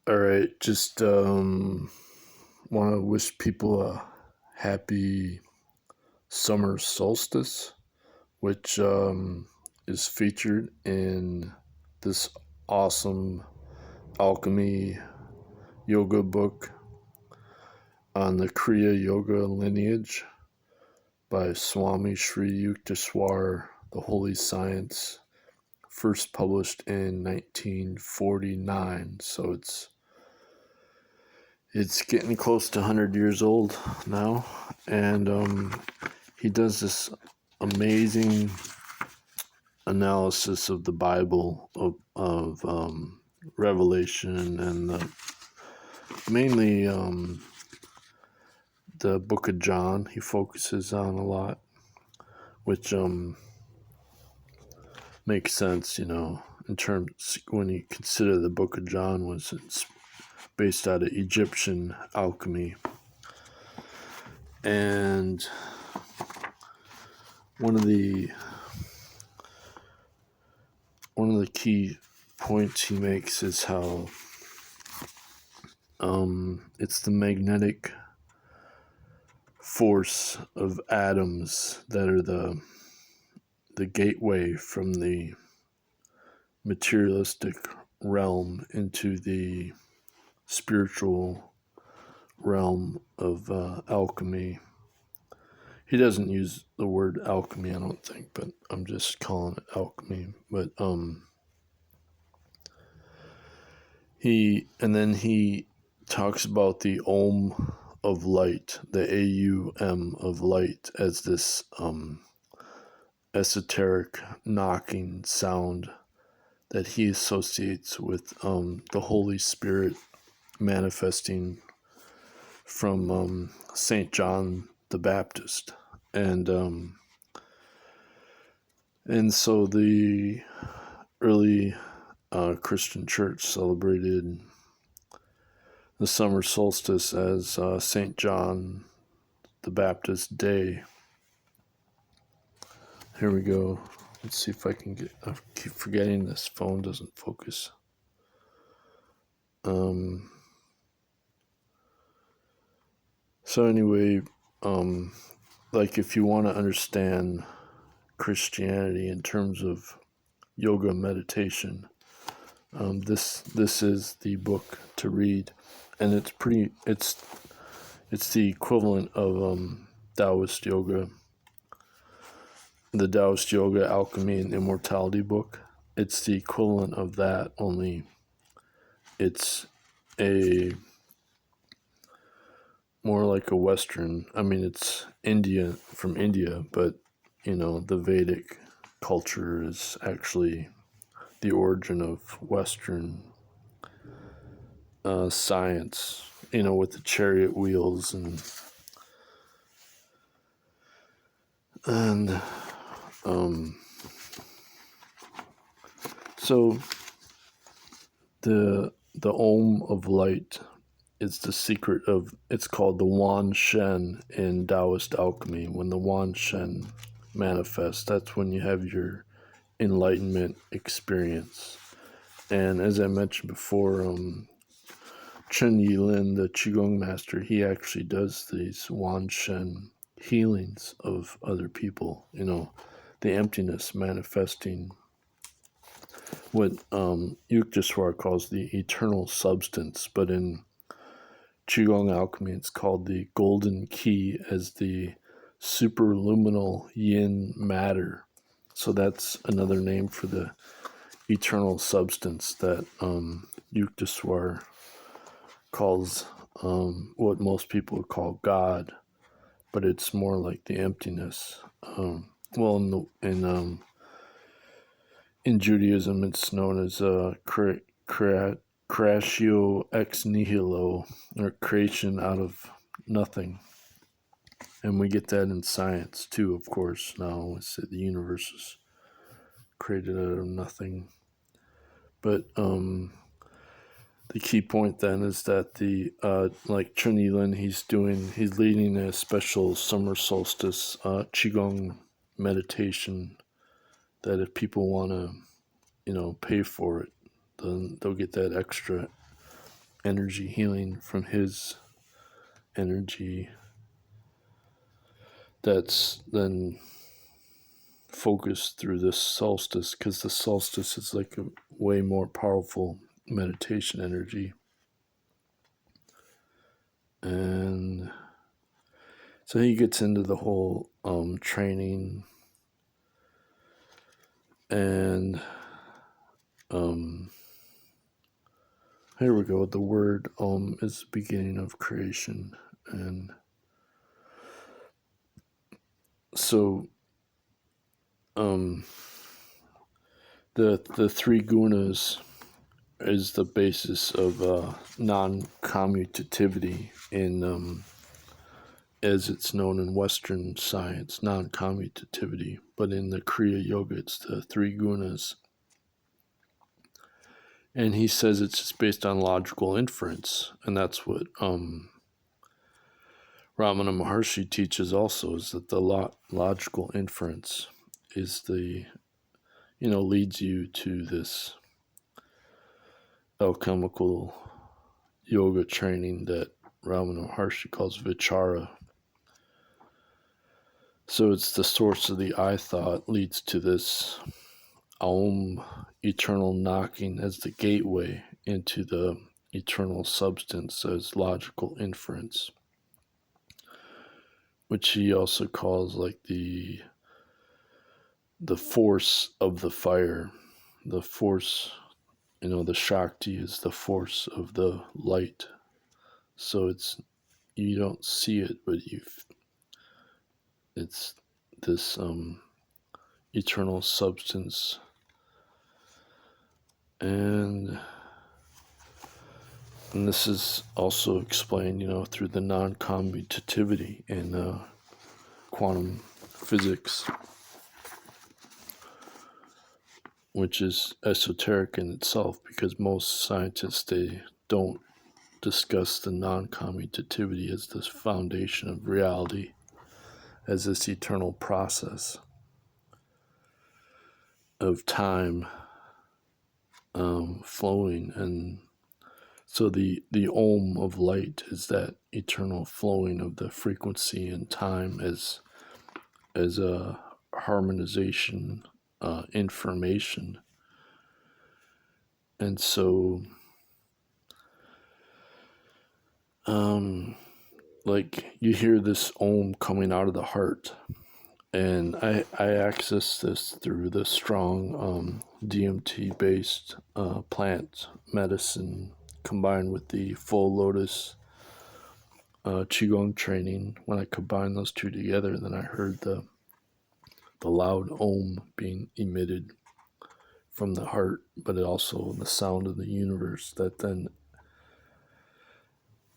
All right, just want to wish people a happy summer solstice, which is featured in this awesome alchemy yoga book on the Kriya Yoga lineage by Swami Sri Yukteswar, The Holy Science, first published in 1949. So it's getting close to 100 years old now, and he does this amazing analysis of the Bible, of Revelation, and mainly the book of John he focuses on a lot, which makes sense, in terms when you consider the book of John it's based out of Egyptian alchemy. And one of the key points he makes is how it's the magnetic force of atoms that are the gateway from the materialistic realm into the spiritual realm of alchemy. He doesn't use the word alchemy, I don't think, but I'm just calling it alchemy. But he talks about the Aum of Light, the Aum of Light, as this esoteric knocking sound that he associates with the Holy Spirit manifesting from St. John the Baptist. And so the early Christian church celebrated the summer solstice as St. John the Baptist Day. Here we go. Let's see if I can I keep forgetting this phone doesn't focus. So anyway, like if you want to understand Christianity in terms of yoga meditation, this is the book to read, and it's the equivalent of Taoist yoga, the Taoist Yoga Alchemy and Immortality book. It's the equivalent of that, only it's a more like a Western. I mean, it's from India, but the Vedic culture is actually the origin of Western science, with the chariot wheels and so the Aum of Light is the secret of, it's called the Wan Shen in Taoist alchemy. When the Wan Shen manifests, that's when you have your enlightenment experience. And as I mentioned before, Chen Yilin, the Qigong master, he actually does these Wan Shen healings of other people, the emptiness manifesting what Yukteswar calls the eternal substance, but in Qigong alchemy it's called the golden key, as the superluminal yin matter. So that's another name for the eternal substance that Yukteswar calls what most people would call God, but it's more like the emptiness. In Judaism, it's known as creatio ex nihilo, or creation out of nothing. And we get that in science too, of course. Now we say the universe is created out of nothing. But the key point then is that like Chen Yilin, he's leading a special summer solstice Qigong meditation that if people want to, pay for it, then they'll get that extra energy healing from his energy that's then focused through this solstice, because the solstice is like a way more powerful meditation energy. And so he gets into the whole training, and here we go. The word is the beginning of creation, and so the three gunas is the basis of non-commutativity in as it's known in Western science, non-commutativity. But in the Kriya Yoga, it's the three gunas. And he says it's just based on logical inference, and that's what Ramana Maharshi teaches also, is that the logical inference is the, leads you to this alchemical yoga training that Ramana Maharshi calls vichara. So it's the source of the I thought leads to this Aum, eternal knocking, as the gateway into the eternal substance as logical inference, which he also calls like the force of the fire. The force, the Shakti is the force of the light. So you don't see it, but it's this eternal substance. And this is also explained, through the non-commutativity in quantum physics, which is esoteric in itself, because most scientists, they don't discuss the non-commutativity as the foundation of reality, as this eternal process of time flowing. And so the Aum of Light is that eternal flowing of the frequency and time as a harmonization, information. And so like you hear this Om coming out of the heart, and I access this through the strong DMT based plant medicine combined with the full lotus Qigong training. When I combined those two together, then I heard the loud Om being emitted from the heart, but it also the sound of the universe that then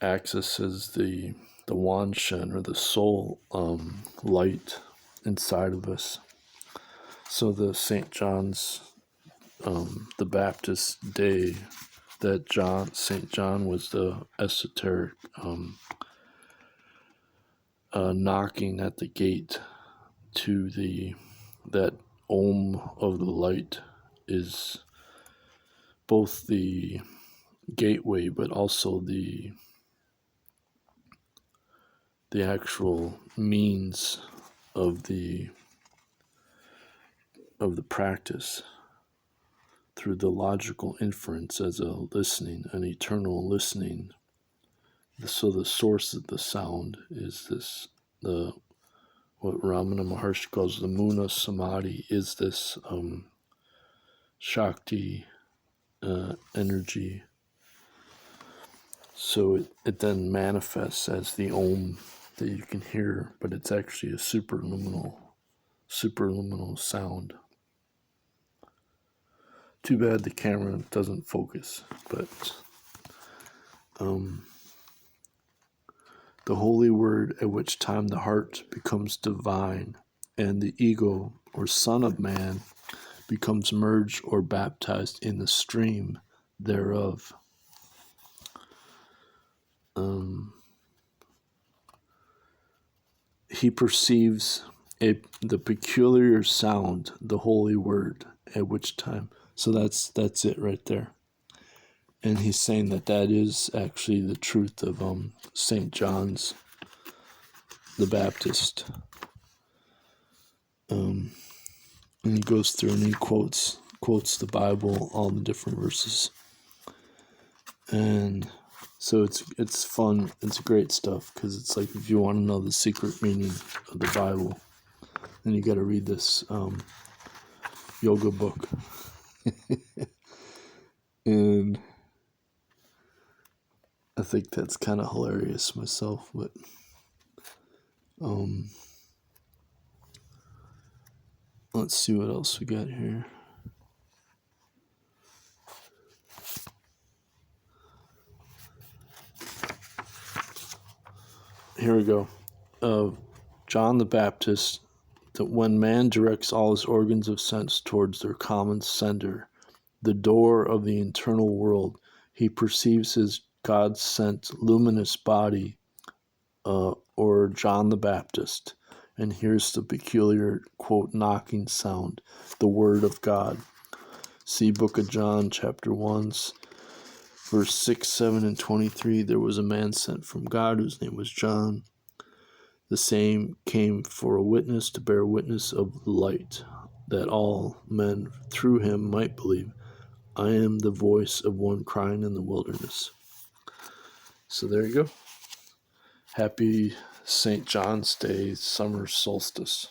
accesses the Wan Shen, or the soul light inside of us. So the St. John's, the Baptist day, that St. John was the esoteric knocking at the gate to that Aum of the Light, is both the gateway but also the actual means of the practice, through the logical inference as a listening, an eternal listening. So the source of the sound is this, what Ramana Maharshi calls the Muna Samadhi, is this Shakti energy. So it then manifests as the Om that you can hear, but it's actually a superluminal sound. Too bad the camera doesn't focus, but the holy word at which time the heart becomes divine, and the ego, or son of man, becomes merged or baptized in the stream thereof. He perceives the peculiar sound, the holy word, at which time. So that's it right there. And he's saying that is actually the truth of St. John's the Baptist. And he goes through and he quotes the Bible, all the different verses. And so it's fun. It's great stuff, because it's like, if you want to know the secret meaning of the Bible, then you got to read this yoga book. And I think that's kind of hilarious myself, but let's see what else we got here. Here we go. John the Baptist, that when man directs all his organs of sense towards their common sender, the door of the internal world, he perceives his God-sent luminous body, or John the Baptist, and hears the peculiar, quote, knocking sound, the word of God. See Book of John, chapter 1, verse 6, 7, and 23. There was a man sent from God whose name was John. The same came for a witness, to bear witness of the light, that all men through him might believe. I am the voice of one crying in the wilderness. So there you go. Happy St. John's Day, summer solstice.